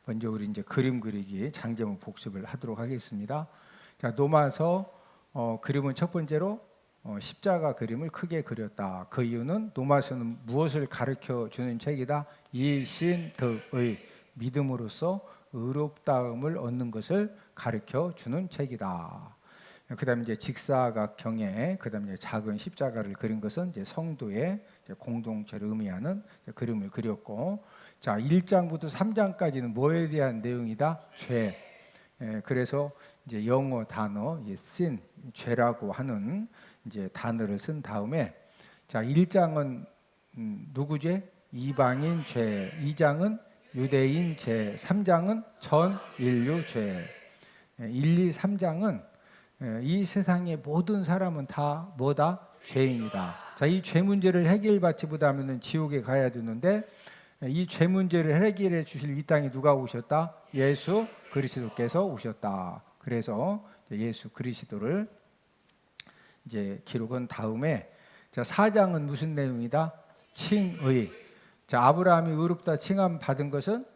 먼저 우리 이제 그림 그리기 장제목 복습을 하도록 하겠습니다. 자, 노마서 그림은 첫 번째로 십자가 그림을 크게 그렸다. 그 이유는 노마서는 무엇을 가르쳐 주는 책이다? 이신득의 믿음으로써 의롭다움을 얻는 것을 가르쳐 주는 책이다. 그다음에 이제 직사각형의 그다음에 작은 십자가를 그린 것은 이제 성도의 이제 공동체를 의미하는 그림을 그렸고, 자 1장부터 3장까지는 뭐에 대한 내용이다? 죄. 그래서 이제 영어 단어 sin, 죄라고 하는 이제 단어를 쓴 다음에, 자 1장은 누구 죄? 이방인 죄. 2장은 유대인 죄. 3장은 전 인류 죄. 1, 2, 3장은 이 세상의 모든 사람은 다 뭐다? 죄인이다. 자, 이 죄 문제를 해결받지 못하면 지옥에 가야 되는데, 이 죄 문제를 해결해 주실 이 땅에 누가 오셨다? 예수 그리스도께서 오셨다. 그래서 예수 그리스도를 이제 기록한 다음에, 자 4장은 무슨 내용이다? 칭의. 자 아브라함이 의롭다 칭함 받은 것은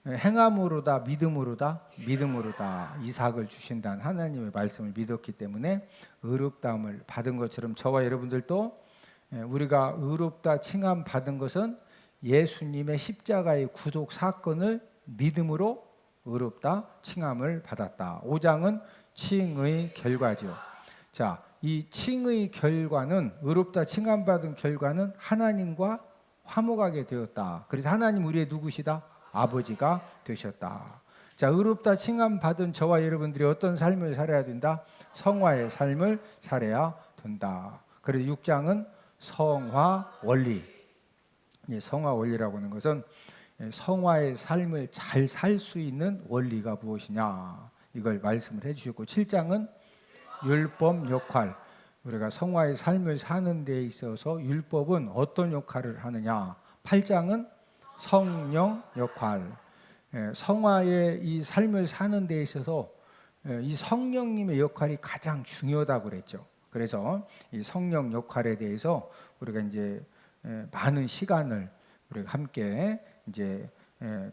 행함으로다, 믿음으로다? 믿음으로다. 이삭을 주신다는 하나님의 말씀을 믿었기 때문에 의롭다함을 받은 것처럼 저와 여러분들도 우리가 의롭다 칭함 받은 것은 예수님의 십자가의 구속 사건을 믿음으로 의롭다 칭함을 받았다. 5장은 칭의 결과죠. 자, 이 칭의 결과는, 의롭다 칭함 받은 결과는 하나님과 화목하게 되었다. 그래서 하나님 우리의 누구시다? 아버지가 되셨다. 자, 의롭다 칭함 받은 저와 여러분들이 어떤 삶을 살아야 된다? 성화의 삶을 살아야 된다. 그래서 6장은 성화 원리. 성화 원리라고 하는 것은 성화의 삶을 잘 살 수 있는 원리가 무엇이냐, 이걸 말씀을 해주셨고, 7장은 율법 역할. 우리가 성화의 삶을 사는 데 있어서 율법은 어떤 역할을 하느냐. 8장은 성령 역할. 성화의 이 삶을 사는 데 있어서 이 성령님의 역할이 가장 중요하다고 그랬죠. 그래서 이 성령 역할에 대해서 우리가 이제 많은 시간을 우리가 함께 이제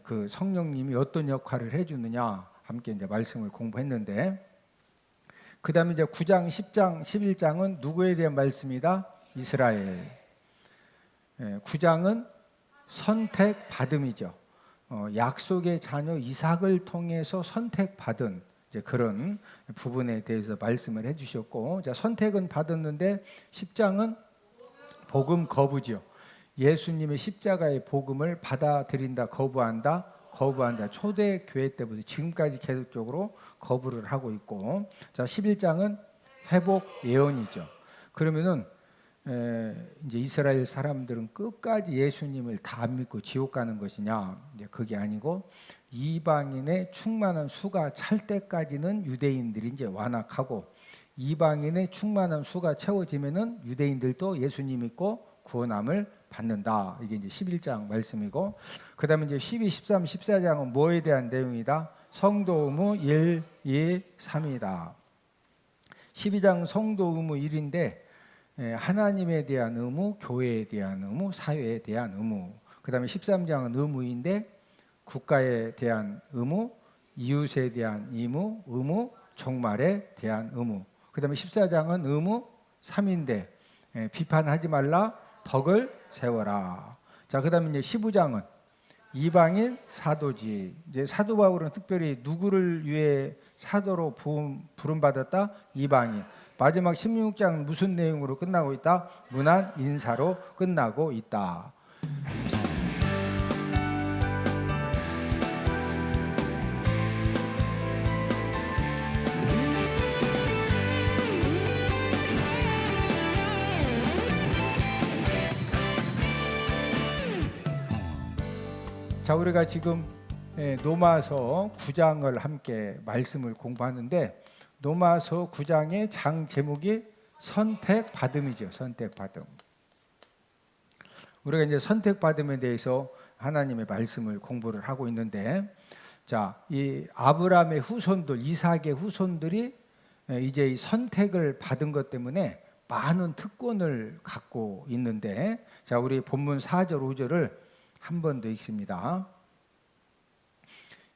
그 성령님이 어떤 역할을 해주느냐 함께 이제 말씀을 공부했는데, 그 다음에 이제 9장, 10장, 11장은 누구에 대한 말씀이다? 이스라엘. 9장은 선택받음이죠. 약속의 자녀 이삭을 통해서 선택받은 이제 그런 부분에 대해서 말씀을 해주셨고, 자 선택은 받았는데 10장은 복음 거부죠. 예수님의 십자가의 복음을 받아들인다, 거부한다, 거부한다. 초대교회 때부터 지금까지 계속적으로 거부를 하고 있고, 자 11장은 회복 예언이죠. 그러면은 이제 이스라엘 사람들은 끝까지 예수님을 다 안 믿고 지옥 가는 것이냐? 이제 그게 아니고, 이방인의 충만한 수가 찰 때까지는 유대인들이 이제 완악하고, 이방인의 충만한 수가 채워지면은 유대인들도 예수님 믿고 구원함을 받는다. 이게 이제 11장 말씀이고, 그다음에 이제 12, 13, 14장은 뭐에 대한 내용이다? 성도 의무 1, 2, 3이다. 12장 성도 의무 1인데 하나님에 대한 의무, 교회에 대한 의무, 사회에 대한 의무. 그 다음에 13장은 의무인데 국가에 대한 의무, 이웃에 대한 의무, 종말에 대한 의무. 그 다음에 14장은 의무 3인데 비판하지 말라, 덕을 세워라. 자, 그 다음에 이제 15장은 이방인 사도지. 이제 사도 바울은 특별히 누구를 위해 사도로 부름받았다? 이방인. 마지막 16장은 무슨 내용으로 끝나고 있다? 문안 인사로 끝나고 있다. 자, 우리가 지금 노마서 9장을 함께 말씀을 공부하는데, 노마서 9장의 장 제목이 선택받음이죠. 선택받음. 우리가 이제 선택받음에 대해서 하나님의 말씀을 공부를 하고 있는데, 자, 이 아브라함의 후손들, 이삭의 후손들이 이제 이 선택을 받은 것 때문에 많은 특권을 갖고 있는데, 자, 우리 본문 4절 5절을 한 번 더 읽습니다.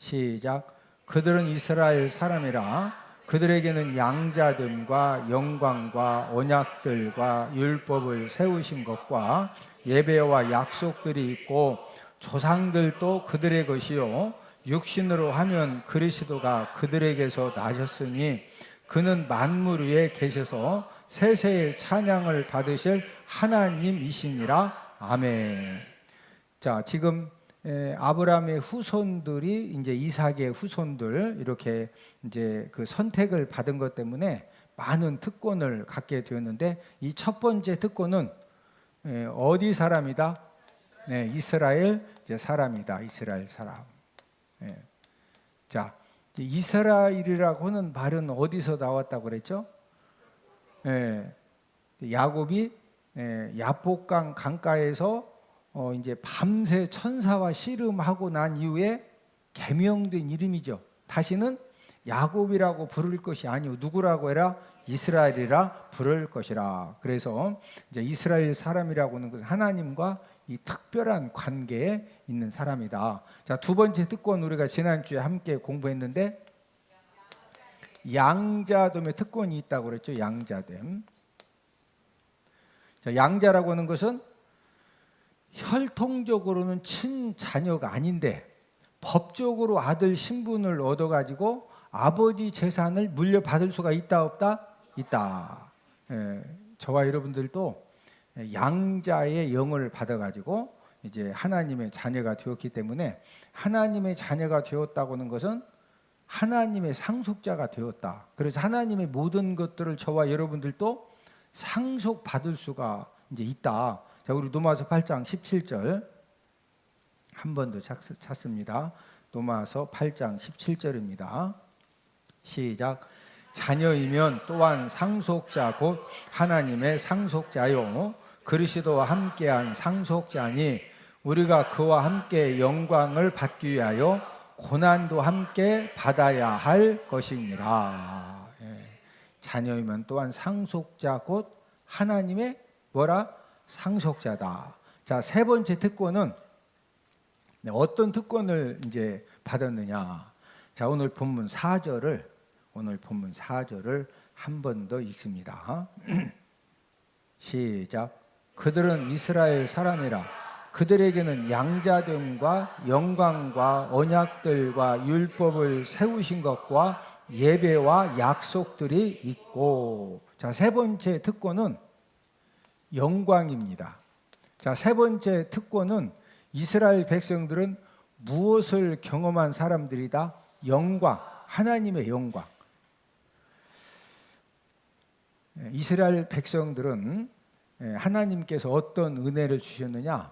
시작. 그들은 이스라엘 사람이라. 그들에게는 양자됨과 영광과 언약들과 율법을 세우신 것과 예배와 약속들이 있고 조상들도 그들의 것이요 육신으로 하면 그리스도가 그들에게서 나셨으니 그는 만물 위에 계셔서 세세의 찬양을 받으실 하나님이시니라. 아멘. 자, 지금 아브라함의 후손들이 이제 이삭의 후손들 이렇게 이제 그 선택을 받은 것 때문에 많은 특권을 갖게 되었는데 이 첫 번째 특권은 어디 사람이다? 네, 이스라엘 사람이다. 이스라엘 사람. 자, 이스라엘이라고 하는 말은 어디서 나왔다고 그랬죠? 야곱이 야복강 강가에서 이제 밤새 천사와 씨름하고 난 이후에 개명된 이름이죠. 다시는 야곱이라고 부를 것이 아니오 누구라고 해라? 이스라엘이라 부를 것이라. 그래서 이제 이스라엘 사람이라고 하는 것은 하나님과 이 특별한 관계에 있는 사람이다. 자, 두 번째 특권 우리가 지난주에 함께 공부했는데 양자됨의 특권이 있다고 그랬죠. 양자됨. 자, 양자라고 하는 것은 혈통적으로는 친자녀가 아닌데 법적으로 아들 신분을 얻어가지고 아버지 재산을 물려받을 수가 있다 없다? 있다. 저와 여러분들도 양자의 영을 받아가지고 이제 하나님의 자녀가 되었기 때문에 하나님의 자녀가 되었다고 하는 것은 하나님의 상속자가 되었다. 그래서 하나님의 모든 것들을 저와 여러분들도 상속받을 수가 이제 있다. 자, 우리 로마서 8장 17절 한 번 더 찾습니다. 로마서 8장 17절입니다. 시작. 자녀이면 또한 상속자 곧 하나님의 상속자요 그리스도와 함께한 상속자니 우리가 그와 함께 영광을 받기 위하여 고난도 함께 받아야 할 것입니다. 자녀이면 또한 상속자 곧 하나님의 뭐라? 상속자다. 자, 세 번째 특권은 어떤 특권을 이제 받았느냐? 자, 오늘 본문 4절을 한 번 더 읽습니다. 시작. 그들은 이스라엘 사람이라. 그들에게는 양자됨과 영광과 언약들과 율법을 세우신 것과 예배와 약속들이 있고. 자, 세 번째 특권은 영광입니다. 자, 세 번째 특권은 이스라엘 백성들은 무엇을 경험한 사람들이다? 영광, 하나님의 영광. 이스라엘 백성들은 하나님께서 어떤 은혜를 주셨느냐?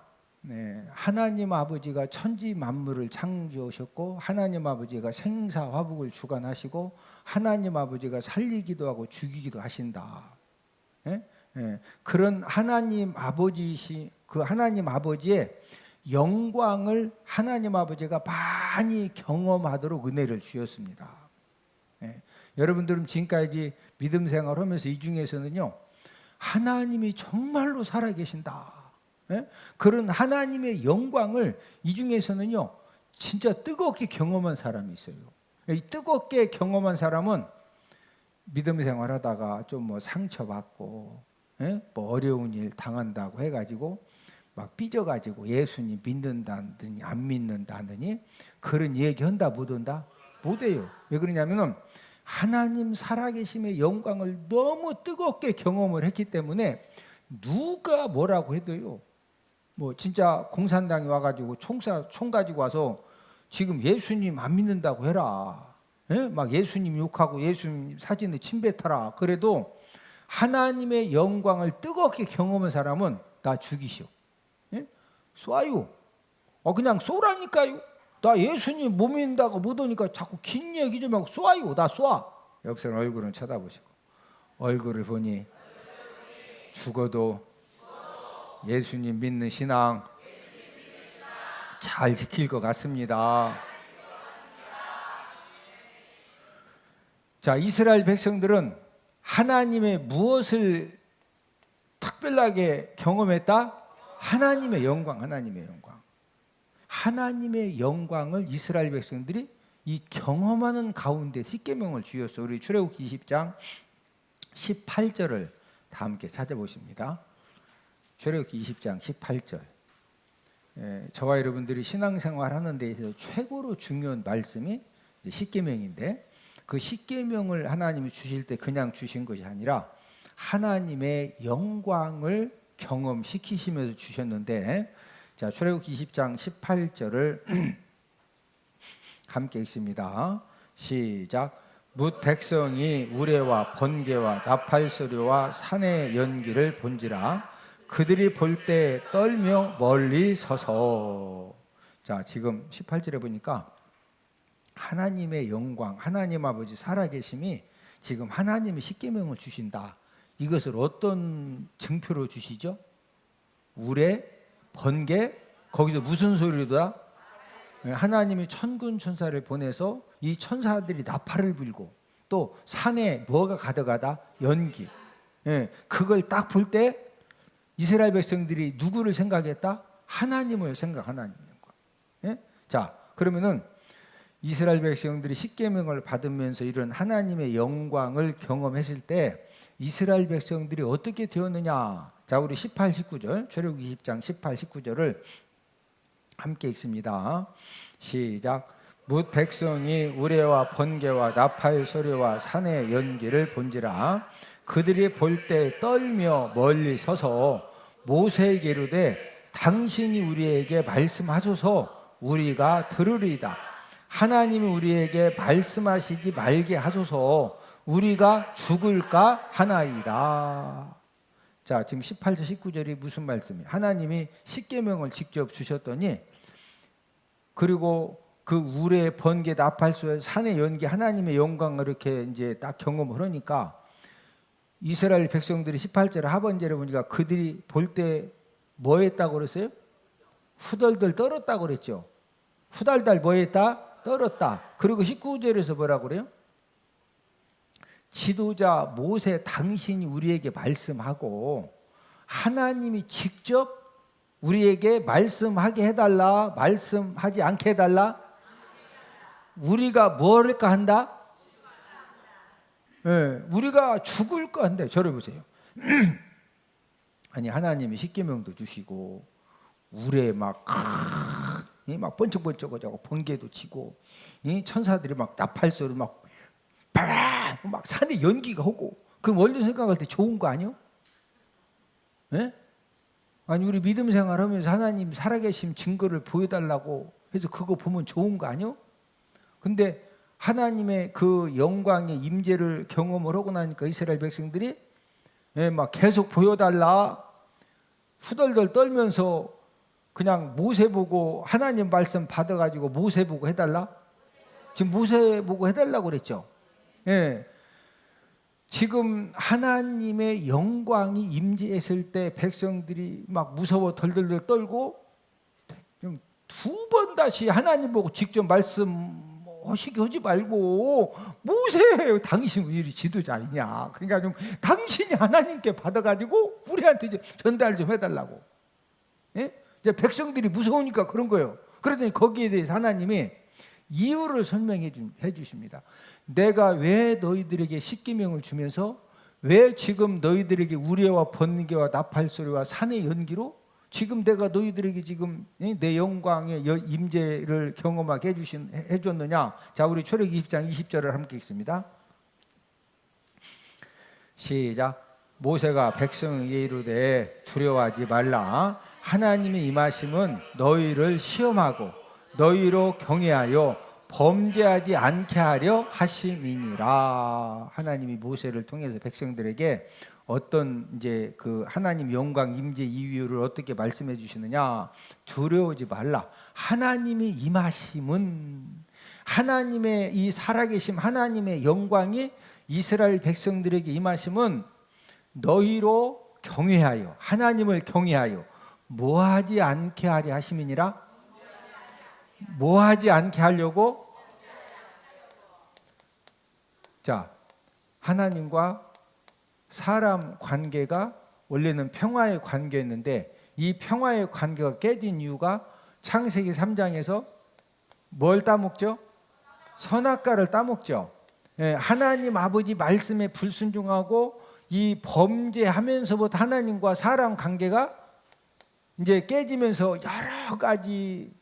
하나님 아버지가 천지 만물을 창조하셨고 하나님 아버지가 생사화복을 주관하시고 하나님 아버지가 살리기도 하고 죽이기도 하신다. 그런 하나님 아버지시 그 하나님 아버지의 영광을 하나님 아버지가 많이 경험하도록 은혜를 주셨습니다. 여러분들은 지금까지 믿음 생활하면서 이 중에서는요 하나님이 정말로 살아계신다. 그런 하나님의 영광을 이 중에서는요 진짜 뜨겁게 경험한 사람이 있어요. 이 뜨겁게 경험한 사람은 믿음 생활하다가 좀 뭐 상처받고 뭐 어려운 일 당한다고 해가지고 막 삐져가지고 예수님 믿는다더니 안 믿는다더니 그런 얘기 한다 못 한다? 못해요. 왜 그러냐면은 하나님 살아계심의 영광을 너무 뜨겁게 경험을 했기 때문에 누가 뭐라고 해도요 뭐 진짜 공산당이 와가지고 총 가지고 와서 지금 예수님 안 믿는다고 해라. 막 예수님 욕하고 예수님 사진을 침뱉어라. 그래도 하나님의 영광을 뜨겁게 경험한 사람은 다 죽이시오. 쏴요. 그냥 쏘라니까요. 나 예수님 못 믿는다고 못 오니까 자꾸 긴 얘기 좀 하고 쏴요. 나 쏴. 옆 사람 얼굴은 쳐다보시고 얼굴을 보니 죽어도 예수님 믿는 신앙 잘 지킬 것 같습니다. 자, 이스라엘 백성들은 하나님의 무엇을 특별하게 경험했다? 하나님의 영광, 하나님의 영광. 하나님의 영광을 이스라엘 백성들이 이 경험하는 가운데 십계명을 주셨어. 우리 출애굽기 20장 18절을 다 함께 찾아보십니다. 출애굽기 20장 18절. 저와 여러분들이 신앙생활 하는 데 있어서 최고로 중요한 말씀이 십계명인데, 그 십계명을 하나님이 주실 때 그냥 주신 것이 아니라 하나님의 영광을 경험시키시면서 주셨는데, 자, 출애굽기 20장 18절을 함께 읽습니다. 시작. 뭇 백성이 우레와 번개와 나팔소리와 산의 연기를 본지라 그들이 볼 때 떨며 멀리 서서. 자, 지금 18절에 보니까 하나님의 영광, 하나님 아버지 살아계심이 지금 하나님이 십계명을 주신다. 이것을 어떤 증표로 주시죠? 우레, 번개, 거기서 무슨 소리로다? 하나님이 천군 천사를 보내서 이 천사들이 나팔을 불고, 또 산에 뭐가 가득하다? 연기. 그걸 딱 볼 때 이스라엘 백성들이 누구를 생각했다? 하나님을 하나님 영광. 자, 그러면은 이스라엘 백성들이 십계명을 받으면서 이런 하나님의 영광을 경험했을 때 이스라엘 백성들이 어떻게 되었느냐? 자, 우리 18, 19절, 출애굽기 20장 18, 19절을 함께 읽습니다. 시작. 뭇 백성이 우레와 번개와 나팔 소리와 산의 연기를 본지라 그들이 볼 때 떨며 멀리 서서 모세에게 이르되 당신이 우리에게 말씀하소서 우리가 들으리이다. 하나님이 우리에게 말씀하시지 말게 하소서 우리가 죽을까 하나이다. 자, 지금 18절 19절이 무슨 말씀이에요? 하나님이 십계명을 직접 주셨더니, 그리고 그 우레, 번개, 나팔소리, 산의 연기, 하나님의 영광을 이렇게 이제 딱 경험을 하니까 이스라엘 백성들이 18절 하반절에 보니까 그들이 볼 때 뭐 했다고 그랬어요? 후덜덜 떨었다고 그랬죠. 후달달 뭐 했다? 떨었다. 그리고 19절에서 뭐라고 그래요? 지도자 모세 당신이 우리에게 말씀하고 하나님이 직접 우리에게 말씀하게 해달라, 말씀하지 않게 해달라? 우리가 뭐랄까 한다? 우리가 죽을까 한다. 저를 보세요. 아니, 하나님이 십계명도 주시고 우레 막 번쩍번쩍하고 번개도 치고 천사들이 막 나팔소리 막 산에 연기가 오고, 그 원리 생각할 때 좋은 거 아니요? 아니, 우리 믿음 생활하면서 하나님 살아계신 증거를 보여달라고 해서 그거 보면 좋은 거 아니요? 근데 하나님의 그 영광의 임재를 경험을 하고 나니까 이스라엘 백성들이 막 계속 보여달라, 후덜덜 떨면서 그냥 모세 보고 하나님 말씀 받아가지고 모세 보고 해달라? 지금 모세 보고 해달라고 그랬죠? 지금 하나님의 영광이 임재했을 때 백성들이 막 무서워 덜덜덜 떨고, 좀 두 번 다시 하나님 보고 직접 말씀하시게 하지 말고 모세 당신 왜 이리 지도자 아니냐, 그러니까 좀 당신이 하나님께 받아가지고 우리한테 이제 전달 좀 해달라고. 이제 백성들이 무서우니까 그런 거예요. 그러더니 거기에 대해서 하나님이 이유를 설명해 주십니다. 내가 왜 너희들에게 십계명을 주면서 왜 지금 너희들에게 우레와 번개와 나팔소리와 산의 연기로 지금 내가 너희들에게 지금 내 영광의 임재를 경험하게 해줬느냐? 자, 우리 출애굽기 20장 20절을 함께 읽습니다. 시작. 모세가 백성에게 이르되 두려워하지 말라. 하나님의 임하심은 너희를 시험하고 너희로 경외하여 범죄하지 않게 하려 하심이니라. 하나님이 모세를 통해서 백성들에게 어떤 이제 그 하나님 영광 임재 이유를 어떻게 말씀해 주시느냐? 두려워하지 말라. 하나님이 임하심은, 하나님의 이 살아계심, 하나님의 영광이 이스라엘 백성들에게 임하심은 너희로 경외하여, 하나님을 경외하여 뭐하지 않게 하려 하심이니라. 뭐하지 않게 하려고? 자, 하나님과 사람 관계가 원래는 평화의 관계였는데 이 평화의 관계가 깨진 이유가 창세기 3장에서 뭘 따먹죠? 선악과를 따먹죠. 예, 하나님 아버지 말씀에 불순종하고 이 범죄하면서부터 하나님과 사람 관계가 이제 깨지면서 여러 가지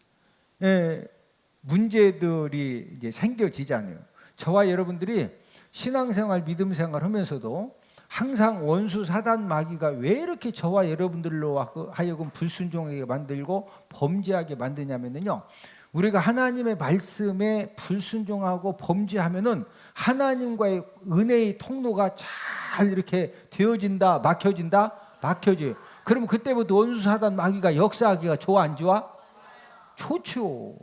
문제들이 이제 생겨지잖아요. 저와 여러분들이 신앙생활, 믿음생활 하면서도 항상 원수 사단 마귀가 왜 이렇게 저와 여러분들로 하여금 불순종하게 만들고 범죄하게 만드냐면요, 우리가 하나님의 말씀에 불순종하고 범죄하면은 하나님과의 은혜의 통로가 잘 이렇게 되어진다, 막혀진다, 막혀져요. 그러면 그때부터 원수 사단 마귀가 역사하기가 좋아, 안 좋아? 좋죠.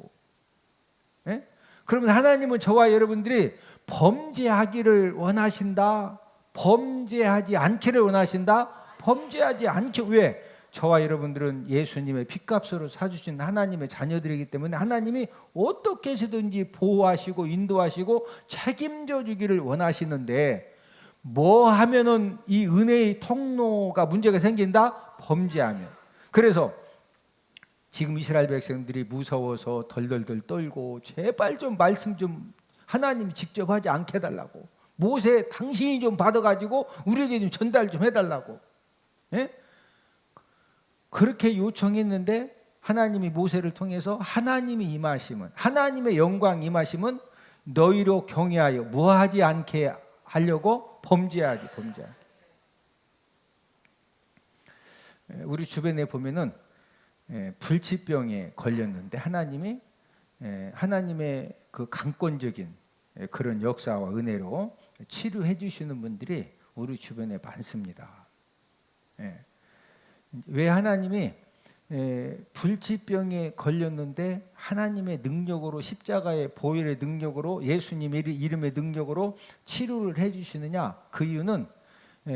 예? 그러면 하나님은 저와 여러분들이 범죄하기를 원하신다, 범죄하지 않기를 원하신다? 범죄하지 않기. 왜? 저와 여러분들은 예수님의 핏값으로 사주신 하나님의 자녀들이기 때문에 하나님이 어떻게 해서든지 보호하시고 인도하시고 책임져 주기를 원하시는데, 뭐 하면은 이 은혜의 통로가 문제가 생긴다? 범죄하면. 그래서 지금 이스라엘 백성들이 무서워서 덜덜덜 떨고 제발 좀 말씀 좀 하나님이 직접 하지 않게 해달라고, 모세 당신이 좀 받아가지고 우리에게 좀 전달 좀 해달라고, 예? 그렇게 요청했는데 하나님이 모세를 통해서 하나님이 임하심은, 하나님의 영광 임하심은 너희로 경외하여 무하지 않게 하려고 범죄하지. 우리 주변에 보면은 불치병에 걸렸는데 하나님이 하나님의 그 강권적인 그런 역사와 은혜로 치료해 주시는 분들이 우리 주변에 많습니다. 왜 하나님이 불치병에 걸렸는데 하나님의 능력으로, 십자가의 보혈의 능력으로, 예수님의 이름의 능력으로 치료를 해 주시느냐? 그 이유는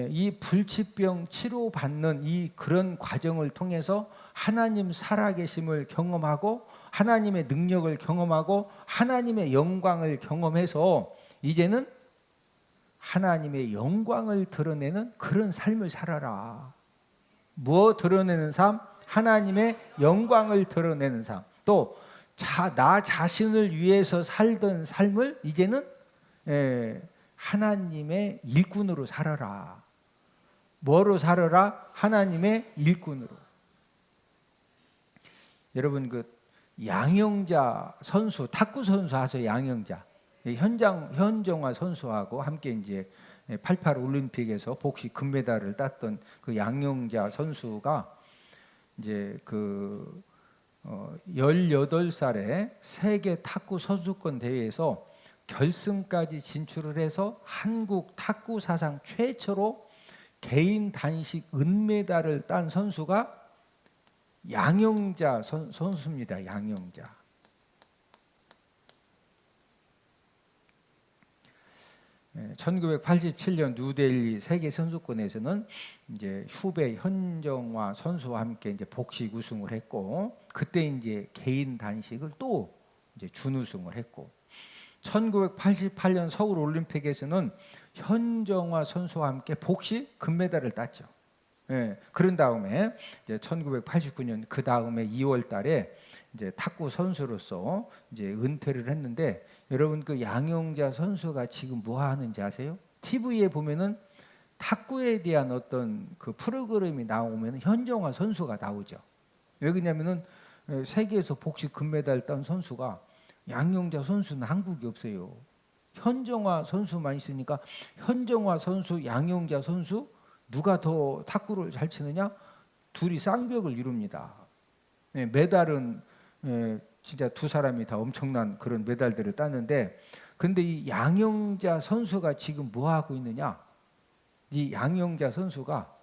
이 불치병 치료받는 이 그런 과정을 통해서 하나님 살아계심을 경험하고 하나님의 능력을 경험하고 하나님의 영광을 경험해서 이제는 하나님의 영광을 드러내는 그런 삶을 살아라. 뭐 드러내는 삶? 하나님의 영광을 드러내는 삶. 또 나 자신을 위해서 살던 삶을 이제는 하나님의 일꾼으로 살아라. 뭐로 살아라? 하나님의 일꾼으로. 여러분, 그 양영자 선수, 탁구 선수 아세요? 양영자. 현정화 선수하고 함께 이제 88 올림픽에서 복식 금메달을 땄던 그 양영자 선수가 이제 그 18살에 세계 탁구 선수권 대회에서 결승까지 진출을 해서 한국 탁구 사상 최초로 개인 단식 은메달을 딴 선수가 양영자 선수입니다. 양영자. 네, 1987년 뉴델리 세계 선수권에서는 이제 후배 현정화 선수와 함께 이제 복식 우승을 했고, 그때 이제 개인 단식을 또 이제 준우승을 했고, 1988년 서울 올림픽에서는 현정화 선수와 함께 복식 금메달을 땄죠. 예, 그런 다음에 이제 1989년 그 다음에 2월달에 이제 탁구 선수로서 이제 은퇴를 했는데, 여러분 그 양영자 선수가 지금 뭐 하는지 아세요? TV에 보면은 탁구에 대한 어떤 그 프로그램이 나오면 현정화 선수가 나오죠. 왜 그러냐면은 세계에서 복식 금메달 딴 선수가 양영자 선수는 한국에 없어요. 현정화 선수만 있으니까 현정화 선수, 양영자 선수 누가 더 탁구를 잘 치느냐? 둘이 쌍벽을 이룹니다. 메달은 진짜 두 사람이 다 엄청난 그런 메달들을 땄는데, 근데 이 양영자 선수가 지금 뭐 하고 있느냐? 이 양영자 선수가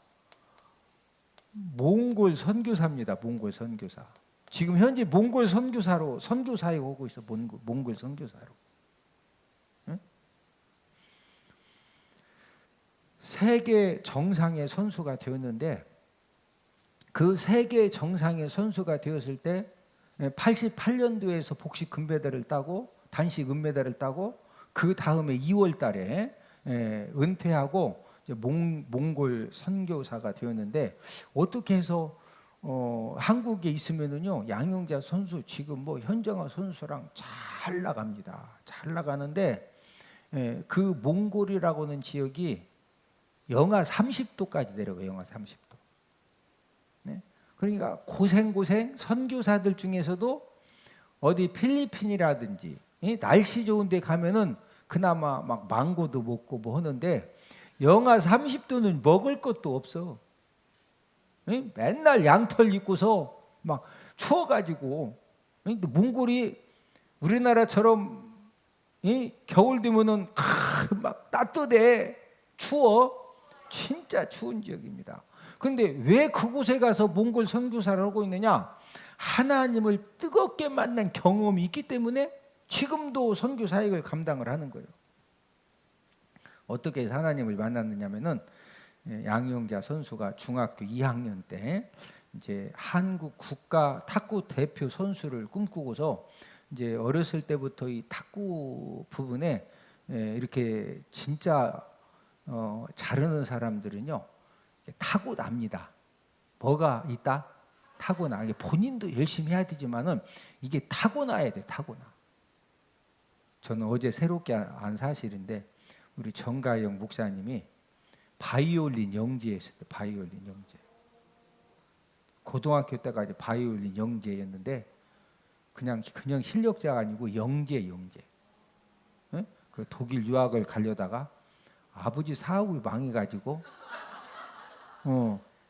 몽골 선교사입니다. 몽골 선교사. 지금 현재 몽골 선교사로 선교사에 오고 있어. 몽골 선교사로. 응? 세계 정상의 선수가 되었는데, 그 세계 정상의 선수가 되었을 때 88년도에서 복식 금메달을 따고 단식 은메달을 따고, 그 다음에 2월 달에 은퇴하고 몽골 선교사가 되었는데, 어떻게 해서 한국에 있으면은요, 양영자 선수 지금 뭐 현정화 선수랑 잘 잘 나갑니다. 잘 나가는데 그 몽골이라고 하는 지역이 영하 30도까지 내려가요. 영하 30도. 네? 그러니까 고생 선교사들 중에서도 어디 필리핀이라든지 날씨 좋은 데 가면은 그나마 막 망고도 먹고 뭐 하는데 영하 30도는 먹을 것도 없어. 맨날 양털 입고서 막 추워가지고 몽골이 우리나라처럼 겨울 되면은 막 따뜻해 추워 진짜 추운 지역입니다. 근데 왜 그곳에 가서 몽골 선교사를 하고 있느냐? 하나님을 뜨겁게 만난 경험이 있기 때문에 지금도 선교 사역을 감당을 하는 거예요. 어떻게 하나님을 만났느냐면은 양용자 선수가 중학교 2학년 때 이제 한국 국가 탁구 대표 선수를 꿈꾸고서 이제 어렸을 때부터 이 탁구 부분에 이렇게 진짜 잘하는 사람들은요 타고납니다. 뭐가 있다? 타고나. 본인도 열심히 해야 되지만은 이게 타고나야 돼. 타고나. 저는 어제 새롭게 안 사실인데 우리 정가영 목사님이 바이올린 영재였어요. 바이올린 영재. 고등학교 때까지 바이올린 영재였는데 그냥 실력자가 아니고 영재. 네? 그 독일 유학을 가려다가 아버지 사업이 망해가지고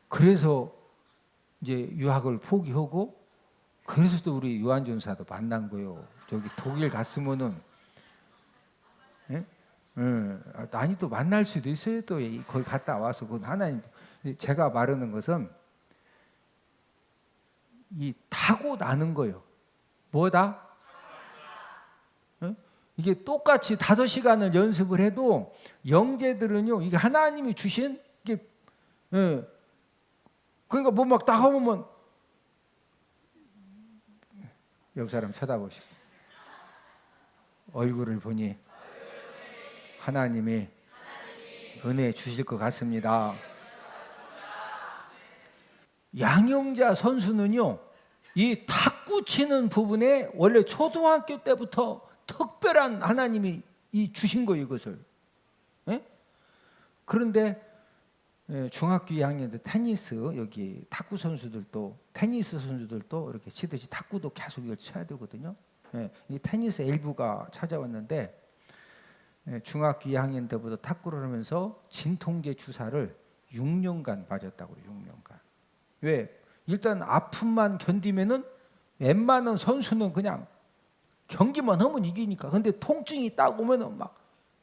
그래서 이제 유학을 포기하고 그래서 또 우리 요한 전사도 만난 거예요. 저기 독일 갔으면은 아니 또 만날 수도 있어요. 또 거기 갔다 와서 그건 하나님. 제가 말하는 것은 이 타고 나는 거예요. 뭐다? 이게 똑같이 5시간을 연습을 해도 영재들은요 이게 하나님이 주신 이게 그러니까 뭐 막 딱 하면 옆 사람 쳐다보시고 얼굴을 보니 하나님이 은혜 주실 것 같습니다. 양용자 선수는요 이 탁구 치는 부분에 원래 초등학교 때부터 특별한 하나님이 주신 거예요 이것을. 그런데 중학교 2학년 때 테니스 여기 탁구 선수들도 테니스 선수들도 이렇게 치듯이 탁구도 계속 이걸 쳐야 되거든요. 이 테니스 엘부가 찾아왔는데 중학교 2학년 때부터 탁구를 하면서 진통제 주사를 6년간 맞았다고 그래요. 6년간. 왜? 일단 아픔만 견디면은 웬만한 선수는 그냥 경기만 하면 이기니까. 근데 통증이 딱 오면은 막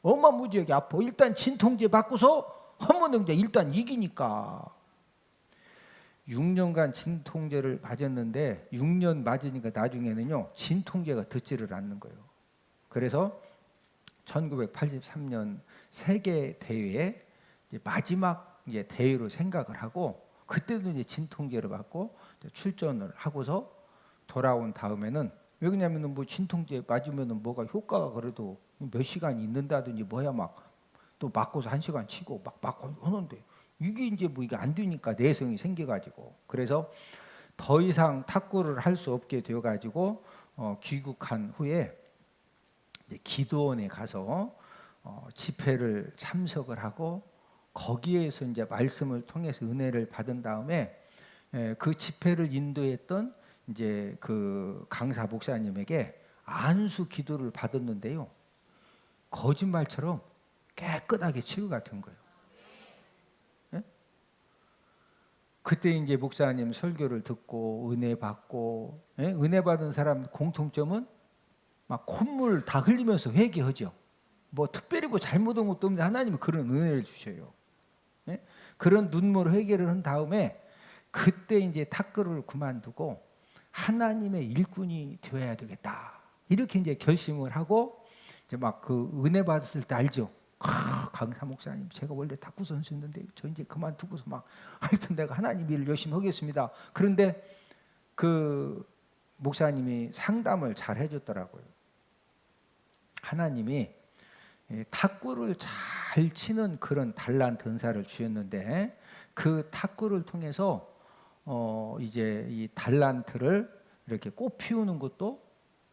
어마무지하게 아파. 일단 진통제 받고서 하면은 이제 일단 이기니까. 6년간 진통제를 맞았는데 6년 맞으니까 나중에는요 진통제가 듣지를 않는 거예요. 그래서 1983년 세계 대회에 이제 마지막 이제 대회로 생각을 하고 그때도 이제 진통제를 맞고 출전을 하고서 돌아온 다음에는 왜 그러냐면은 뭐 진통제 맞으면은 뭐가 효과가 그래도 몇 시간 있는다든지 뭐야 막 또 맞고서 1시간 치고 막 하는데 이게 이제 뭐 이게 안 되니까 내성이 생겨가지고 그래서 더 이상 탁구를 할 수 없게 되어가지고 귀국한 후에 이제 기도원에 가서 집회를 참석을 하고 거기에서 이제 말씀을 통해서 은혜를 받은 다음에 그 집회를 인도했던 이제 그 강사 목사님에게 안수 기도를 받았는데요. 거짓말처럼 깨끗하게 치유가 된 거예요. 네? 그때 이제 목사님 설교를 듣고 은혜 받고 은혜 받은 사람 공통점은 막 콧물 다 흘리면서 회개하죠. 뭐 특별히 뭐 잘못한 것도 없는데 하나님은 그런 은혜를 주셔요. 그런 눈물 회개를 한 다음에 그때 이제 탁구를 그만두고 하나님의 일꾼이 되어야 되겠다. 이렇게 이제 결심을 하고 이제 막 그 은혜 받았을 때 알죠. 강사 목사님, 제가 원래 탁구 선수였는데 저 이제 그만두고서 막 하여튼 내가 하나님 일을 열심히 하겠습니다. 그런데 그 목사님이 상담을 잘 해줬더라고요. 하나님이 탁구를 잘 치는 그런 달란트 은사를 주셨는데 그 탁구를 통해서 이제 이 달란트를 이렇게 꽃 피우는 것도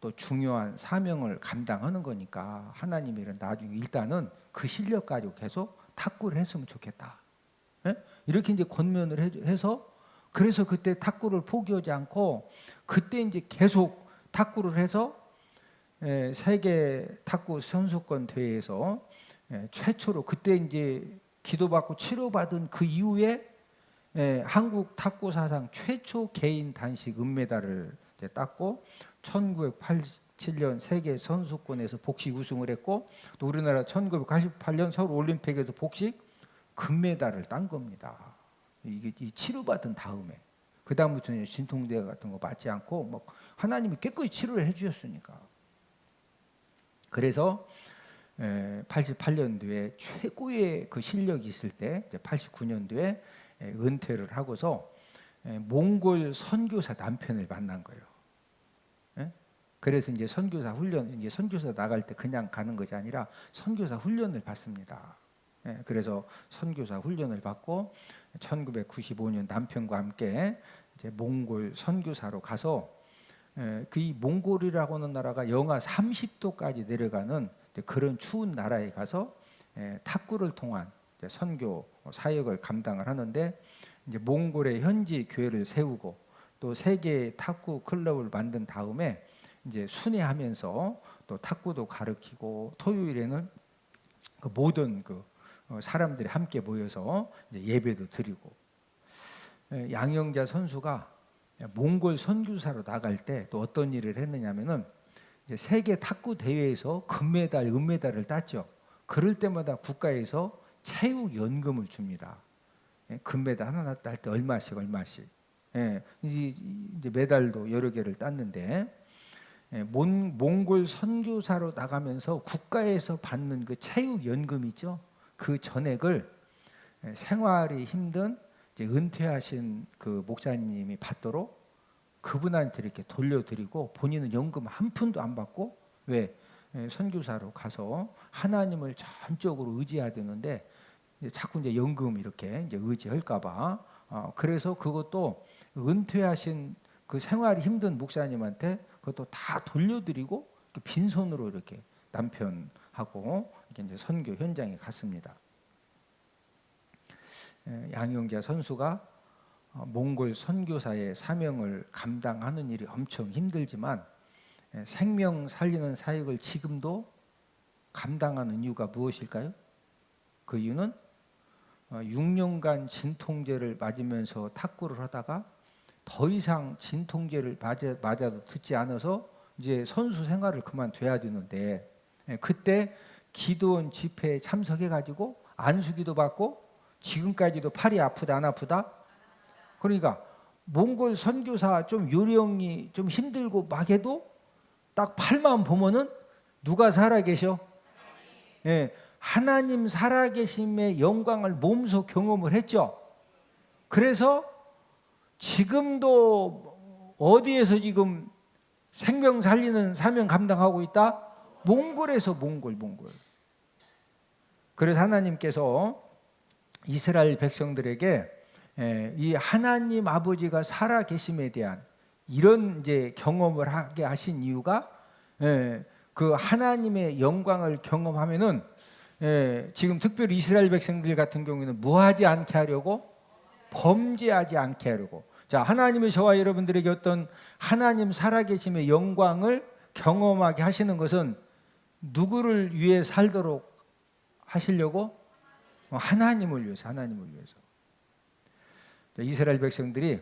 또 중요한 사명을 감당하는 거니까 하나님이 나중에 일단은 그 실력 가지고 계속 탁구를 했으면 좋겠다. 예? 이렇게 이제 권면을 해서 그래서 그때 탁구를 포기하지 않고 그때 이제 계속 탁구를 해서 세계 탁구 선수권 대회에서 최초로 그때 이제 기도받고 치료받은 그 이후에 한국 탁구 사상 최초 개인 단식 은메달을 땄고 1987년 세계 선수권에서 복식 우승을 했고 또 우리나라 1988년 서울 올림픽에서 복식 금메달을 딴 겁니다. 이게 치료받은 다음에 그 다음부터는 진통제 같은 거 맞지 않고 뭐 하나님이 깨끗이 치료를 해주셨으니까. 그래서 88년도에 최고의 그 실력이 있을 때 이제 89년도에 은퇴를 하고서 몽골 선교사 남편을 만난 거예요. 그래서 이제 선교사 훈련, 이제 선교사 나갈 때 그냥 가는 것이 아니라 선교사 훈련을 받습니다. 그래서 선교사 훈련을 받고 1995년 남편과 함께 이제 몽골 선교사로 가서 그 이 몽골이라고 하는 나라가 영하 30도까지 내려가는 그런 추운 나라에 가서 탁구를 통한 선교 사역을 감당을 하는데 이제 몽골의 현지 교회를 세우고 또 세계 탁구 클럽을 만든 다음에 이제 순회하면서 또 탁구도 가르치고 토요일에는 그 모든 그 사람들이 함께 모여서 이제 예배도 드리고 양영자 선수가 몽골 선교사로 나갈 때 또 어떤 일을 했느냐면은 이제 세계 탁구 대회에서 금메달, 은메달을 땄죠. 그럴 때마다 국가에서 체육 연금을 줍니다. 금메달 하나 딸 때 얼마씩. 이제 메달도 여러 개를 땄는데 몽골 선교사로 나가면서 국가에서 받는 그 체육 연금이죠. 그 전액을 생활이 힘든 이제 은퇴하신 그 목사님이 받도록 그분한테 이렇게 돌려드리고 본인은 연금 한 푼도 안 받고 왜 선교사로 가서 하나님을 전적으로 의지해야 되는데 자꾸 이제 연금 이렇게 이제 의지할까봐 그래서 그것도 은퇴하신 그 생활이 힘든 목사님한테 그것도 다 돌려드리고 빈손으로 이렇게 남편하고 이렇게 이제 선교 현장에 갔습니다. 양영자 선수가 몽골 선교사의 사명을 감당하는 일이 엄청 힘들지만 생명 살리는 사역을 지금도 감당하는 이유가 무엇일까요? 그 이유는 6년간 진통제를 맞으면서 탁구를 하다가 더 이상 진통제를 맞아도 듣지 않아서 이제 선수 생활을 그만둬야 되는데 그때 기도원 집회에 참석해가지고 안수기도 받고 지금까지도 팔이 아프다 안 아프다? 그러니까 몽골 선교사 좀 요령이 좀 힘들고 막 해도 딱 팔만 보면은 누가 살아계셔? 하나님 살아계심의 영광을 몸소 경험을 했죠. 그래서 지금도 어디에서 지금 생명 살리는 사명 감당하고 있다? 몽골에서 몽골. 그래서 하나님께서 이스라엘 백성들에게 이 하나님 아버지가 살아계심에 대한 이런 이제 경험을 하게 하신 이유가 그 하나님의 영광을 경험하면은 지금 특별히 이스라엘 백성들 같은 경우에는 무하지 않게 하려고 범죄하지 않게 하려고 자 하나님의 저와 여러분들에게 어떤 하나님 살아계심의 영광을 경험하게 하시는 것은 누구를 위해 살도록 하시려고? 하나님을 위해서. 이스라엘 백성들이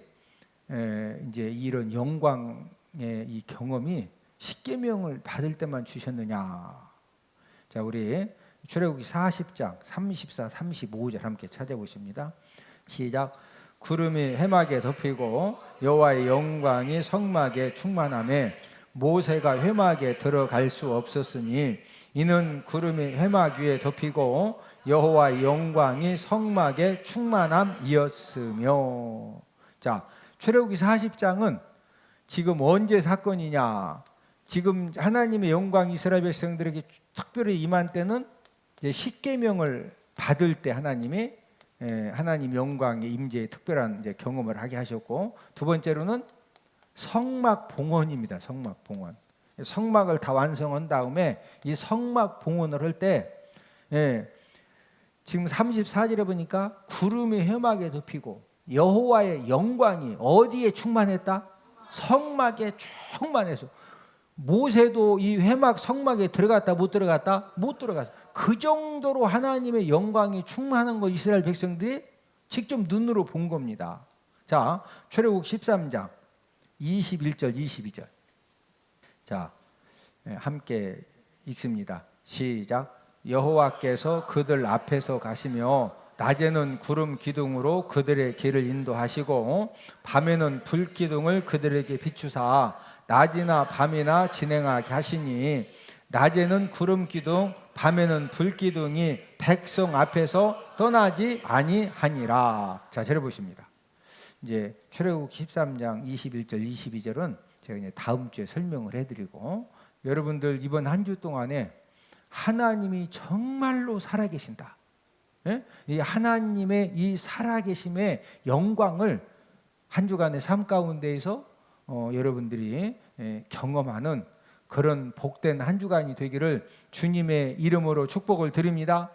이제 이런 영광의 이 경험이 십계명을 받을 때만 주셨느냐? 자, 우리 출애굽기 40장 34, 35절 함께 찾아보십니다. 시작. 구름이 해막에 덮이고 여호와의 영광이 성막에 충만하며 모세가 회막에 들어갈 수 없었으니 이는 구름이 회막 위에 덮이고 여호와의 영광이 성막에 충만함이었으며. 자, 출애굽기 40장은 지금 언제 사건이냐? 지금 하나님의 영광이 이스라엘 백성들에게 특별히 임한 때는 십계명을 받을 때 하나님이 하나님 영광의 임재의 특별한 이제 경험을 하게 하셨고 두 번째로는 성막 봉헌입니다. 성막 봉헌. 성막을 다 완성한 다음에 이 성막 봉헌을 할 때 지금 34절에 보니까 구름이 회막에 덮이고 여호와의 영광이 어디에 충만했다? 성막에 충만해서 모세도 이 회막 성막에 들어갔다 못 들어갔다? 못 들어갔어. 그 정도로 하나님의 영광이 충만한 거 이스라엘 백성들이 직접 눈으로 본 겁니다. 자, 출애굽 13장 21절 22절. 자, 함께 읽습니다. 시작. 여호와께서 그들 앞에서 가시며 낮에는 구름 기둥으로 그들의 길을 인도하시고 밤에는 불 기둥을 그들에게 비추사 낮이나 밤이나 진행하게 하시니 낮에는 구름 기둥 밤에는 불 기둥이 백성 앞에서 떠나지 아니하니라. 자, 저를 보십니다. 이제 출애굽 13장 21절 22절은 제가 이제 다음 주에 설명을 해드리고, 여러분들 이번 한 주 동안에 하나님이 정말로 살아계신다. 이 하나님의 이 살아계심의 영광을 한 주간의 삶 가운데에서 여러분들이 경험하는 그런 복된 한 주간이 되기를 주님의 이름으로 축복을 드립니다.